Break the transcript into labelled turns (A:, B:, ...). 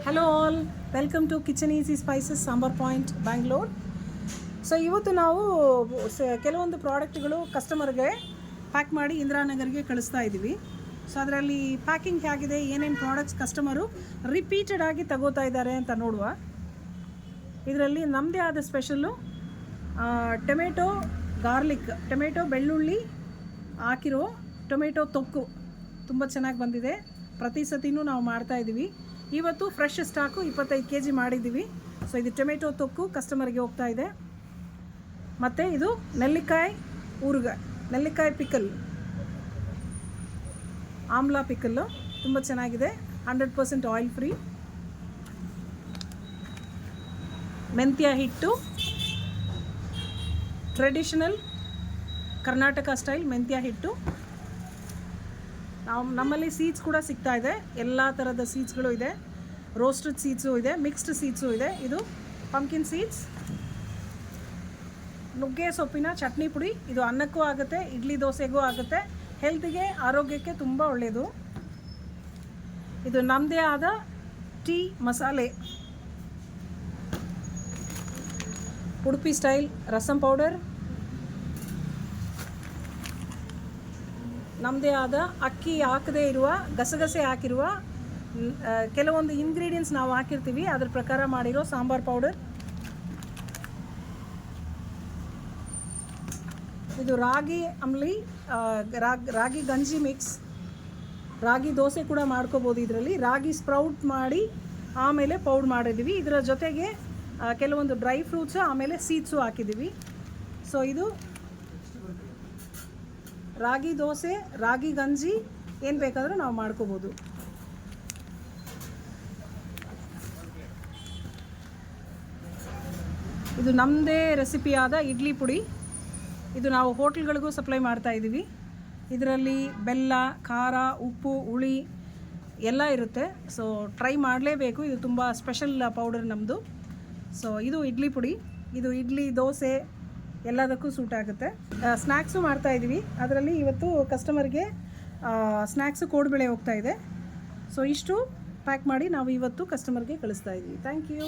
A: Hello all, welcome to kitchen easy spices sambar point Bangalore. So ಇವತ್ತು ನಾವು ಕೆಲವೊಂದು ಪ್ರಾಡಕ್ಟ್ಗಳು ಕಸ್ಟಮರ್ಗೆ ಪ್ಯಾಕ್ ಮಾಡಿ ಇಂದಿರಾನಗರ್ಗೆ ಕಳಿಸ್ತಾ ಇದ್ದೀವಿ. ಸೊ ಅದರಲ್ಲಿ ಪ್ಯಾಕಿಂಗ್ ಹೇಗಿದೆ, ಏನೇನು ಪ್ರಾಡಕ್ಟ್ಸ್ ಕಸ್ಟಮರು ರಿಪೀಟೆಡ್ ಆಗಿ ತಗೋತಾ ಇದ್ದಾರೆ ಅಂತ ನೋಡುವ. ಇದರಲ್ಲಿ ನಮ್ಮದೇ ಆದ ಸ್ಪೆಷಲ್ಲು ಟೊಮೆಟೊ ಗಾರ್ಲಿಕ್, ಟೊಮೆಟೊ ಬೆಳ್ಳುಳ್ಳಿ ಹಾಕಿರೋ ಟೊಮೆಟೊ ತೊಕ್ಕು ತುಂಬ ಚೆನ್ನಾಗಿ ಬಂದಿದೆ. ಪ್ರತಿ ಸತಿನೂ ನಾವು ಮಾಡ್ತಾಯಿದ್ದೀವಿ. ಇವತ್ತು ಫ್ರೆಶ್ ಸ್ಟಾಕು 25 kg ಮಾಡಿದ್ದೀವಿ. ಸೊ ಇದು ಟೊಮೆಟೊ ತೊಕ್ಕು ಕಸ್ಟಮರ್ಗೆ ಹೋಗ್ತಾ ಇದೆ. ಮತ್ತು ಇದು ನೆಲ್ಲಿಕಾಯಿ ಊರುಗಾಯಿ, ನೆಲ್ಲಿಕಾಯಿ ಪಿಕಲ್, ಆಮ್ಲಾ ಪಿಕಲ್ಲು ತುಂಬ ಚೆನ್ನಾಗಿದೆ. 100% ಆಯಿಲ್ ಫ್ರೀ. ಮೆಂತ್ಯ ಹಿಟ್ಟು, ಟ್ರೆಡಿಷನಲ್ ಕರ್ನಾಟಕ ಸ್ಟೈಲ್ ಮೆಂತ್ಯ ಹಿಟ್ಟು. ನಮ್ಮಲ್ಲಿ ಸೀಡ್ಸ್ ಕೂಡ ಸಿಗ್ತಾ ಇದೆ. ಎಲ್ಲ ಥರದ ಸೀಡ್ಸ್ಗಳು ಇದೆ. ರೋಸ್ಟೆಡ್ ಸೀಡ್ಸು ಇದೆ, ಮಿಕ್ಸ್ಡ್ ಸೀಡ್ಸು ಇದೆ. ಇದು ಪಂಪ್ಕಿನ್ ಸೀಡ್ಸ್. ನುಗ್ಗೆ ಸೊಪ್ಪಿನ ಚಟ್ನಿ ಪುಡಿ. ಇದು ಅನ್ನಕ್ಕೂ ಆಗುತ್ತೆ, ಇಡ್ಲಿ ದೋಸೆಗೂ ಆಗುತ್ತೆ. ಹೆಲ್ತಿಗೆ, ಆರೋಗ್ಯಕ್ಕೆ ತುಂಬ ಒಳ್ಳೆಯದು. ಇದು ನಮ್ಮದೇ ಆದ ಟೀ ಮಸಾಲೆ, ಉಡುಪಿ ಸ್ಟೈಲ್ ರಸಂ ಪೌಡರ್, ನಮ್ಮದೇ ಆದ ಅಕ್ಕಿ ಹಾಕದೇ ಇರುವ, ಗಸಗಸೆ ಹಾಕಿರುವ ಕೆಲವೊಂದು ಇಂಗ್ರೀಡಿಯೆಂಟ್ಸ್ ನಾವು ಹಾಕಿರ್ತೀವಿ, ಅದ್ರ ಪ್ರಕಾರ ಮಾಡಿರೋ ಸಾಂಬಾರ್ ಪೌಡರ್. ಇದು ರಾಗಿ ಅಂಬ್ಲಿ, ರಾಗಿ ಗಂಜಿ ಮಿಕ್ಸ್. ರಾಗಿ ದೋಸೆ ಕೂಡ ಮಾಡ್ಕೋಬೋದು. ಇದರಲ್ಲಿ ರಾಗಿ ಸ್ಪ್ರೌಟ್ ಮಾಡಿ ಆಮೇಲೆ ಪೌಡ್ರ್ ಮಾಡಿದ್ದೀವಿ. ಇದರ ಜೊತೆಗೆ ಕೆಲವೊಂದು ಡ್ರೈ ಫ್ರೂಟ್ಸು ಆಮೇಲೆ ಸೀಡ್ಸು ಹಾಕಿದ್ದೀವಿ. ಸೊ ಇದು ರಾಗಿ ದೋಸೆ, ರಾಗಿ ಗಂಜಿ ಏನು ಬೇಕಾದರೂ ನಾವು ಮಾಡ್ಕೋಬೋದು. ಇದು ನಮ್ಮದೇ ರೆಸಿಪಿಯಾದ ಇಡ್ಲಿ ಪುಡಿ. ಇದು ನಾವು ಹೋಟ್ಲ್ಗಳಿಗೂ ಸಪ್ಲೈ ಮಾಡ್ತಾ ಇದ್ದೀವಿ. ಇದರಲ್ಲಿ ಬೆಲ್ಲ, ಖಾರ, ಉಪ್ಪು, ಹುಳಿ ಎಲ್ಲ ಇರುತ್ತೆ. ಸೊ ಟ್ರೈ ಮಾಡಲೇಬೇಕು. ಇದು ತುಂಬ ಸ್ಪೆಷಲ್ ಪೌಡರ್ ನಮ್ಮದು. ಸೊ ಇದು ಇಡ್ಲಿ ಪುಡಿ. ಇದು ಇಡ್ಲಿ, ದೋಸೆ ಎಲ್ಲದಕ್ಕೂ ಸೂಟ್ ಆಗುತ್ತೆ. ಸ್ನ್ಯಾಕ್ಸು ಮಾಡ್ತಾಯಿದ್ದೀವಿ. ಅದರಲ್ಲಿ ಇವತ್ತು ಕಸ್ಟಮರ್ಗೆ ಸ್ನ್ಯಾಕ್ಸು ಕೋಡುಬಳೆ ಹೋಗ್ತಾ ಇದೆ. ಸೊ ಇಷ್ಟು ಪ್ಯಾಕ್ ಮಾಡಿ ನಾವು ಇವತ್ತು ಕಸ್ಟಮರ್ಗೆ ಕಳಿಸ್ತಾ ಇದ್ದೀವಿ. Thank you.